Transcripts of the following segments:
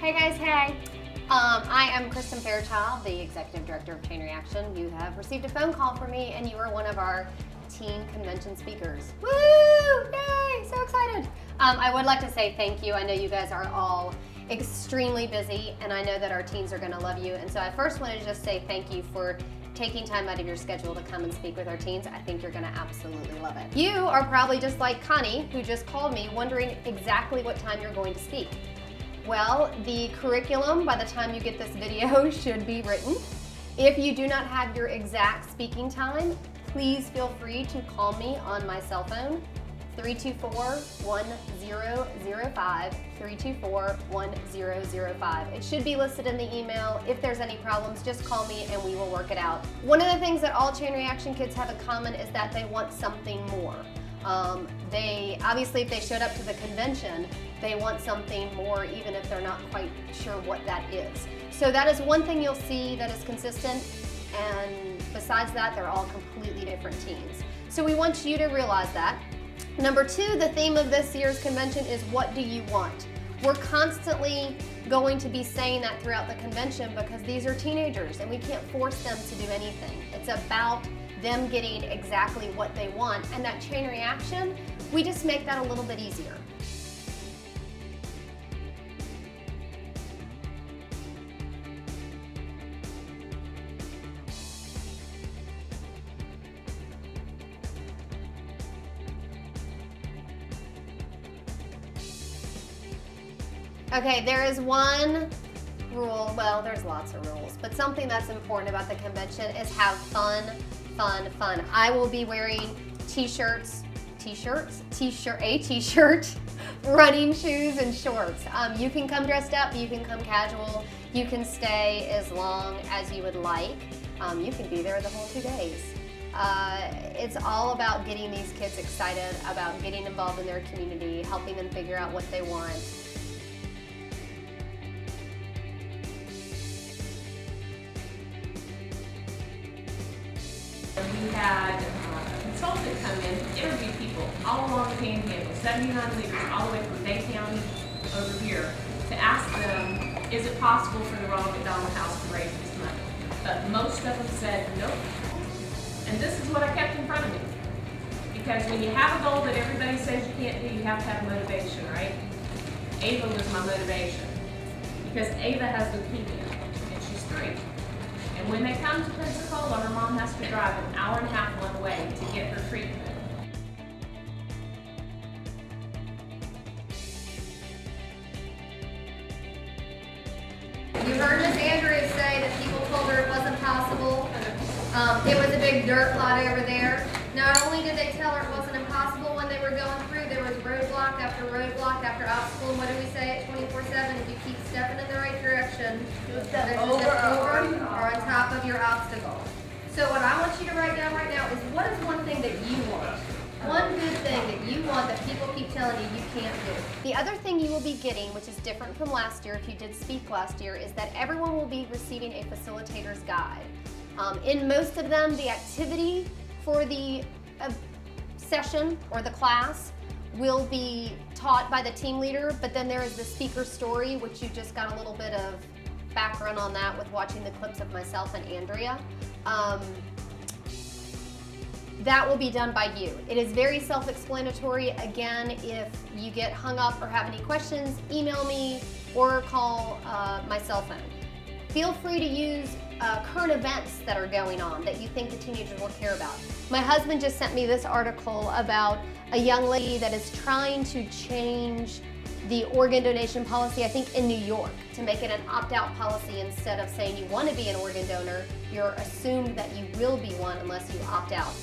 Hey guys, hey. I am Kristen Fairchild, the Executive Director of Chain Reaction. You have received a phone call from me and you are one of our teen convention speakers. Woo! Yay! So excited. I would like to say thank you. I know you guys are all extremely busy and I know that our teens are going to love you. And so I first want to just say thank you for taking time out of your schedule to come and speak with our teens. I think you're going to absolutely love it. You are probably just like Connie, who just called me, wondering exactly what time you're going to speak. Well, the curriculum by the time you get this video should be written. If you do not have your exact speaking time, please feel free to call me on my cell phone, 324-1005, 324-1005. It should be listed in the email. If there's any problems, just call me and we will work it out. One of the things that all Chain Reaction kids have in common is that they want something more. Obviously, if they showed up to the convention, they want something more, even if they're not quite sure what that is. So that is one thing you'll see that is consistent, and besides that, they're all completely different teams. So we want you to realize that. Number two, the theme of this year's convention is what do you want? We're constantly going to be saying that throughout the convention because these are teenagers and we can't force them to do anything. It's about them getting exactly what they want, and that chain reaction, we just make that a little bit easier. Okay, there is one rule, well, there's lots of rules, but something that's important about the convention is have fun, fun, fun. I will be wearing t-shirts, a t-shirt, running shoes, and shorts. You can come dressed up, you can come casual, you can stay as long as you would like. You can be there the whole 2 days. It's all about getting these kids excited about getting involved in their community, helping them figure out what they want. We had a consultant come in to interview people all along the Panhandle, 79 leaders all the way from Bay County over here, to ask them, is it possible for the Ronald McDonald House to raise this money? But most of them said nope. And this is what I kept in front of me. Because when you have a goal that everybody says you can't do, you have to have motivation, right? Ava was my motivation. Because Ava has leukemia, and she's 3. And when they come to Pensacola, her mom has to drive an hour and a half one way to get her treatment. You heard Miss Andrea say that people told her it wasn't possible. It was a big dirt lot over there. Not only did they tell her it wasn't impossible when they were going through, there was roadblock after obstacle, and what do we say at 24/7? If you keep stepping in the right direction, there's a step over or on top of your obstacle. So what I want you to write down right now is, what is one thing that you want? One good thing that you want that people keep telling you you can't do. The other thing you will be getting, which is different from last year if you did speak last year, is that everyone will be receiving a facilitator's guide. In most of them, the activity for the session or the class will be taught by the team leader, but then there is the speaker story, which you just got a little bit of background on that with watching the clips of myself and Andrea. That will be done by you. It is very self-explanatory. Again, if you get hung up or have any questions, email me or call my cell phone. Feel free to use current events that are going on that you think the teenagers will care about. My husband just sent me this article about a young lady that is trying to change the organ donation policy, I think in New York, to make it an opt-out policy. Instead of saying you want to be an organ donor, you're assumed that you will be one unless you opt out.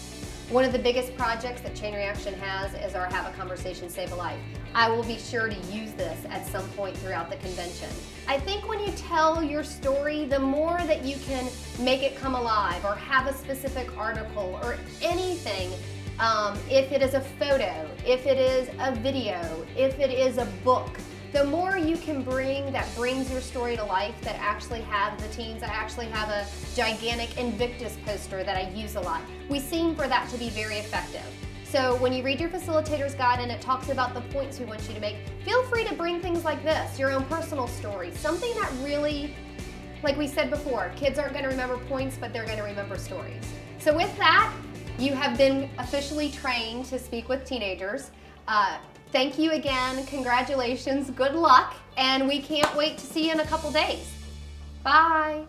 One of the biggest projects that Chain Reaction has is our Have a Conversation, Save a Life. I will be sure to use this at some point throughout the convention. I think when you tell your story, the more that you can make it come alive or have a specific article or anything, if it is a photo, if it is a video, if it is a book, the more you can bring that brings your story to life that actually have the teens. I actually have a gigantic Invictus poster that I use a lot. We seem for that to be very effective. So when you read your facilitator's guide and it talks about the points we want you to make, feel free to bring things like this, your own personal story, something that really, like we said before, kids aren't going to remember points, but they're going to remember stories. So with that, you have been officially trained to speak with teenagers. Thank you again, congratulations, good luck, and we can't wait to see you in a couple days. Bye.